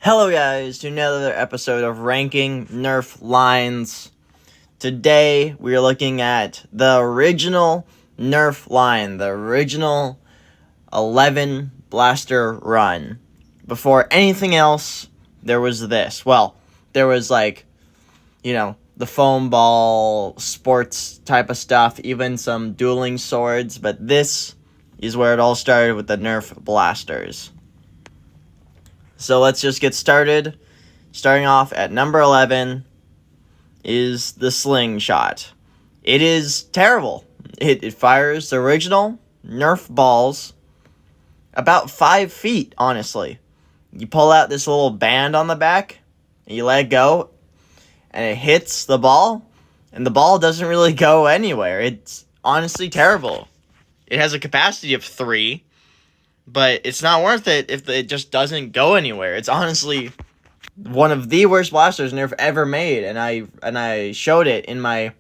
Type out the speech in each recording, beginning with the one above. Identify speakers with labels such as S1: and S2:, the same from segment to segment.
S1: Hello guys, to another episode of Ranking Nerf Lines. Today we are looking at the original Nerf line, the original 11 blaster run. Before anything else, there was this. Well, there was the foam ball, sports type of stuff, even some dueling swords, but this is where it all started with the Nerf blasters. So let's just get started. Starting off at number 11 is the slingshot. It is terrible. It fires the original Nerf balls about 5 feet, honestly. You pull out this little band on the back, and you let it go, and it hits the ball, and the ball doesn't really go anywhere. It's honestly terrible. It has a capacity of 3. But it's not worth it if it just doesn't go anywhere. It's honestly one of the worst blasters Nerf ever made, and I showed it in my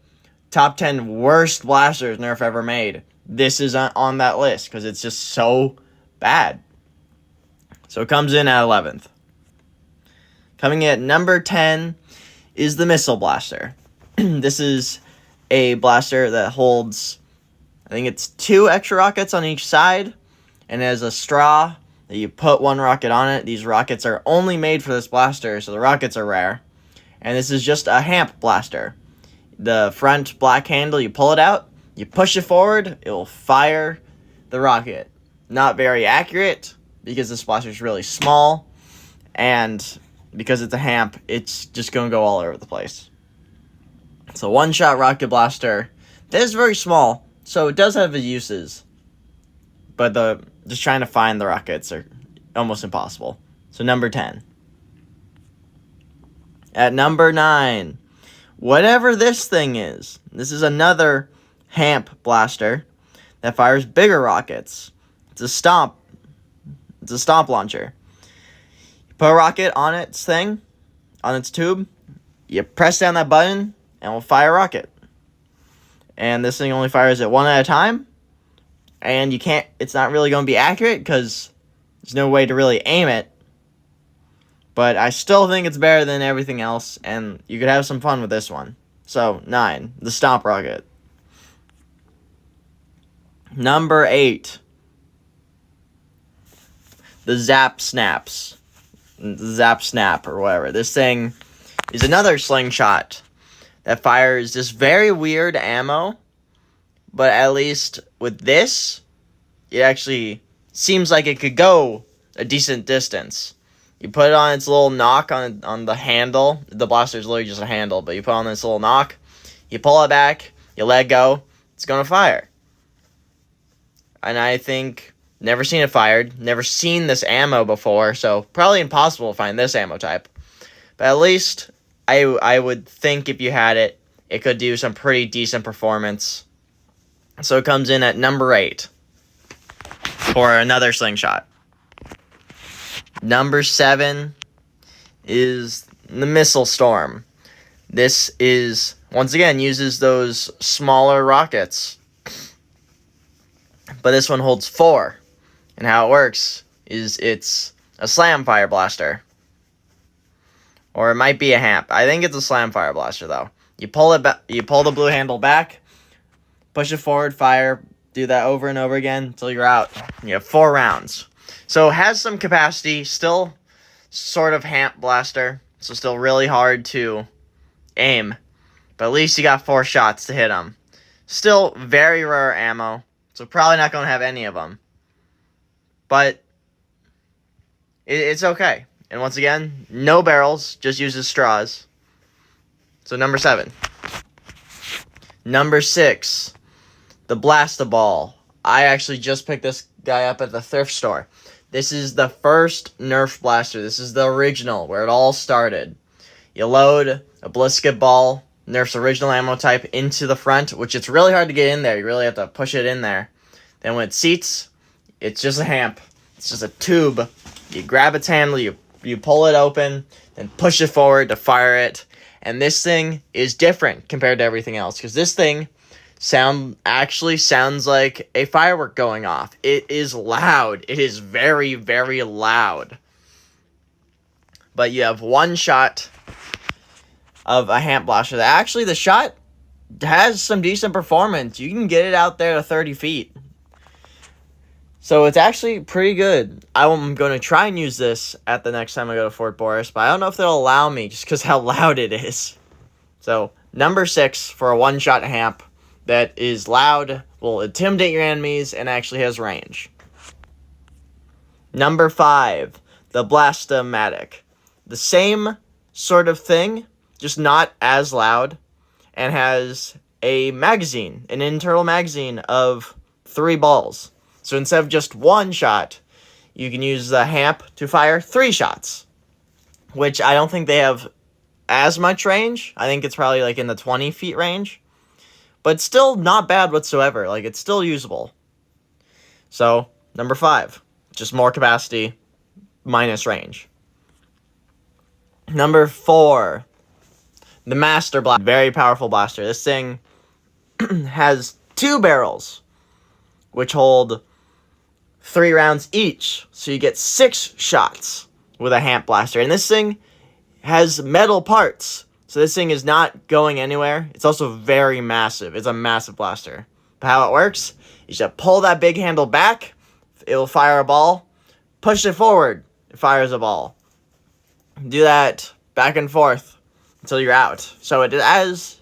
S1: top 10 worst blasters Nerf ever made. This is on that list because it's just so bad. So it comes in at 11th. Coming at number 10 is the missile blaster. This is a blaster that holds, I think it's 2 extra rockets on each side. And it has a straw that you put one rocket on it. These rockets are only made for this blaster, so the rockets are rare. And this is just a hamp blaster. The front black handle, you pull it out, you push it forward, it will fire the rocket. Not very accurate, because this blaster is really small, and because it's a hamp, it's just going to go all over the place. It's a one-shot rocket blaster that is very small, so it does have its uses. But just trying to find the rockets are almost impossible. So number 10. At number 9, whatever this thing is. This is another hamp blaster that fires bigger rockets. It's a stomp launcher. You put a rocket on its thing, on its tube. You press down that button, and it will fire a rocket. And this thing only fires it one at a time. And it's not really going to be accurate because there's no way to really aim it. But I still think it's better than everything else, and you could have some fun with this one. So, 9, the stomp rocket. Number 8, the zap snaps. Zap snap or whatever. This thing is another slingshot that fires this very weird ammo. But at least with this, it actually seems like it could go a decent distance. You put it on its little knock on the handle. The blaster is literally just a handle, but you put on this little knock. You pull it back. You let go. It's going to fire. And I think, never seen it fired. Never seen this ammo before, so probably impossible to find this ammo type. But at least I would think if you had it, it could do some pretty decent performance. So it comes in at number 8 for another slingshot. Number 7 is the missile storm. This is, once again, uses those smaller rockets. But this one holds 4. And how it works is it's a slam fire blaster. Or it might be a hamp. I think it's a slam fire blaster though. You pull the blue handle back. Push it forward, fire, do that over and over again until you're out. You have 4 rounds. So it has some capacity, still sort of hamp blaster, so still really hard to aim. But at least you got 4 shots to hit them. Still very rare ammo, so probably not going to have any of them. But it's okay. And once again, no barrels, just uses straws. So number 7. Number 6. The Blast-A-Ball. I actually just picked this guy up at the thrift store. This is the first Nerf blaster. This is the original, where it all started. You load a Blisket ball, Nerf's original ammo type, into the front, which it's really hard to get in there. You really have to push it in there. Then when it seats, it's just a hamp. It's just a tube. You grab its handle, you pull it open, then push it forward to fire it. And this thing is different compared to everything else, because this thing actually sounds like a firework going off. It is loud. It is very, very loud. but you have one shot of a Hamp Blaster. Actually, the shot has some decent performance. You can get it out there to 30 feet. So it's actually pretty good. I'm going to try and use this at the next time I go to Fort Boris, but I don't know if they'll allow me just because how loud it is. So, number 6 for a one-shot Hamp that is loud, will intimidate your enemies, and actually has range. Number 5, the Blast-O-Matic. The same sort of thing, just not as loud, and has a magazine, an internal magazine of 3 balls. So instead of just one shot, you can use the Hamp to fire 3 shots, which I don't think they have as much range. I think it's probably like in the 20 feet range, but still not bad whatsoever. Like, it's still usable. So, number 5, just more capacity, minus range. Number 4, the Master Blaster. Very powerful blaster. This thing has 2 barrels, which hold 3 rounds each, so you get 6 shots with a Hamp Blaster. And this thing has metal parts, so this thing is not going anywhere. It's also very massive. It's a massive blaster. But how it works, you just pull that big handle back, it will fire a ball. Push it forward, it fires a ball. Do that back and forth until you're out. So it has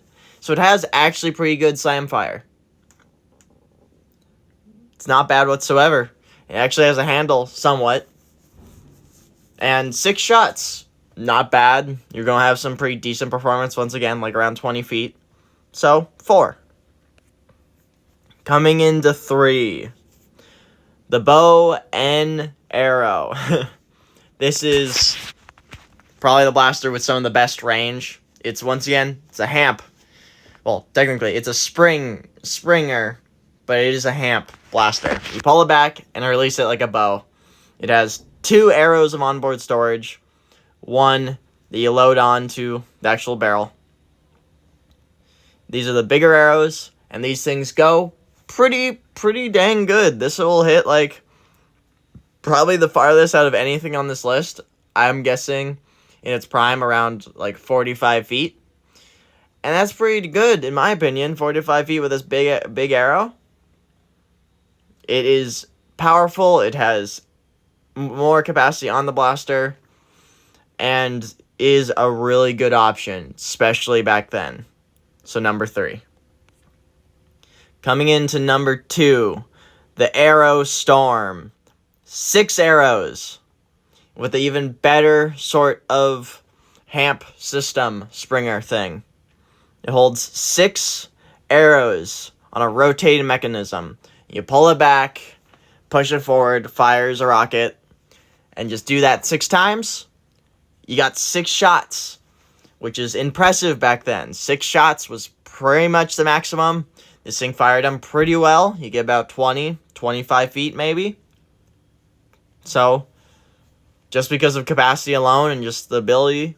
S1: actually pretty good slam fire. It's not bad whatsoever. It actually has a handle, somewhat. And 6 shots, not bad. You're going to have some pretty decent performance, once again, like around 20 feet. So, 4. Coming into 3, the bow and arrow. This is probably the blaster with some of the best range. It's, once again, it's a Hamp. Well, technically, it's a Springer, but it is a Hamp blaster. You pull it back and release it like a bow. It has 2 arrows of onboard storage, 1 that you load onto the actual barrel. These are the bigger arrows, and these things go pretty dang good. This will hit like probably the farthest out of anything on this list. I'm guessing in its prime around like 45 feet. And that's pretty good, in my opinion, 45 feet with this big arrow. It is powerful. It has more capacity on the blaster and is a really good option, especially back then. So, number 3. Coming into number 2, the Arrow Storm. 6 arrows with an even better sort of Hamp system Springer thing. It holds 6 arrows on a rotating mechanism. You pull it back, push it forward, fires a rocket, and just do that 6 times. You got 6 shots, which is impressive back then. 6 shots was pretty much the maximum. This thing fired them pretty well. You get about 20, 25 feet maybe. So, just because of capacity alone and just the ability,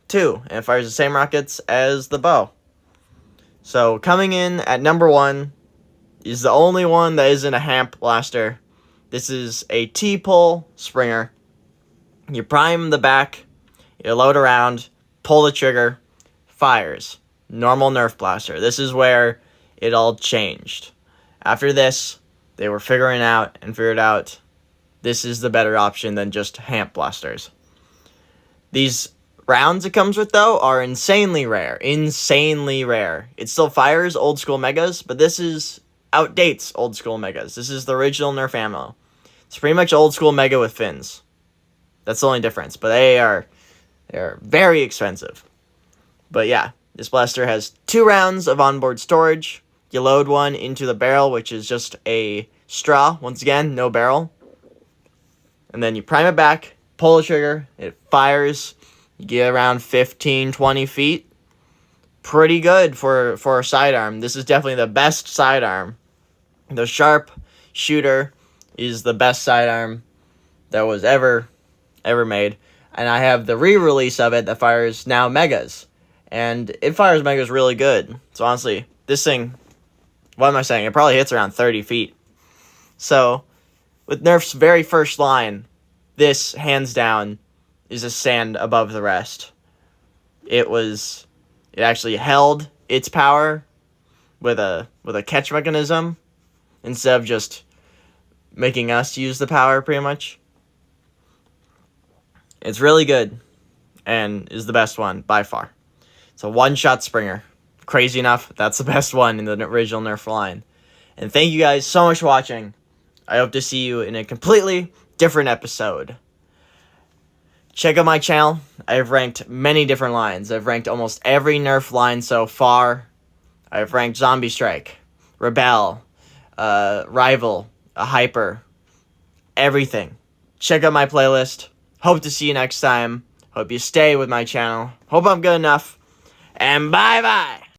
S1: 2. And it fires the same rockets as the bow. So, coming in at number 1 is the only one that isn't a Hamp blaster. This is a T-pull Springer. You prime the back, you load around, pull the trigger, fires. Normal Nerf blaster. This is where it all changed. After this, they were figured out this is the better option than just Hamp blasters. These rounds it comes with, though, are insanely rare. Insanely rare. It still fires old school megas, but this outdates old school megas. This is the original Nerf ammo. It's pretty much old school mega with fins. That's the only difference, but they are very expensive. But yeah, this blaster has 2 rounds of onboard storage. You load one into the barrel, which is just a straw. Once again, no barrel. And then you prime it back, pull the trigger, it fires. You get around 15, 20 feet. Pretty good for a sidearm. This is definitely the best sidearm. The Sharp Shooter is the best sidearm that was ever made. And I have the re-release of it that fires now megas. And it fires megas really good. So honestly, this thing, what am I saying? It probably hits around 30 feet. So, with Nerf's very first line, this, hands down, is a stand above the rest. It actually held its power with a catch mechanism instead of just making us use the power pretty much. It's really good and is the best one by far. It's a one-shot Springer. Crazy enough, that's the best one in the original Nerf line. And thank you guys so much for watching. I hope to see you in a completely different episode. Check out my channel. I've ranked many different lines. I've ranked almost every Nerf line so far. I've ranked Zombie Strike, Rebel, Rival, Hyper, everything. Check out my playlist. Hope to see you next time. Hope you stay with my channel. Hope I'm good enough. And bye-bye.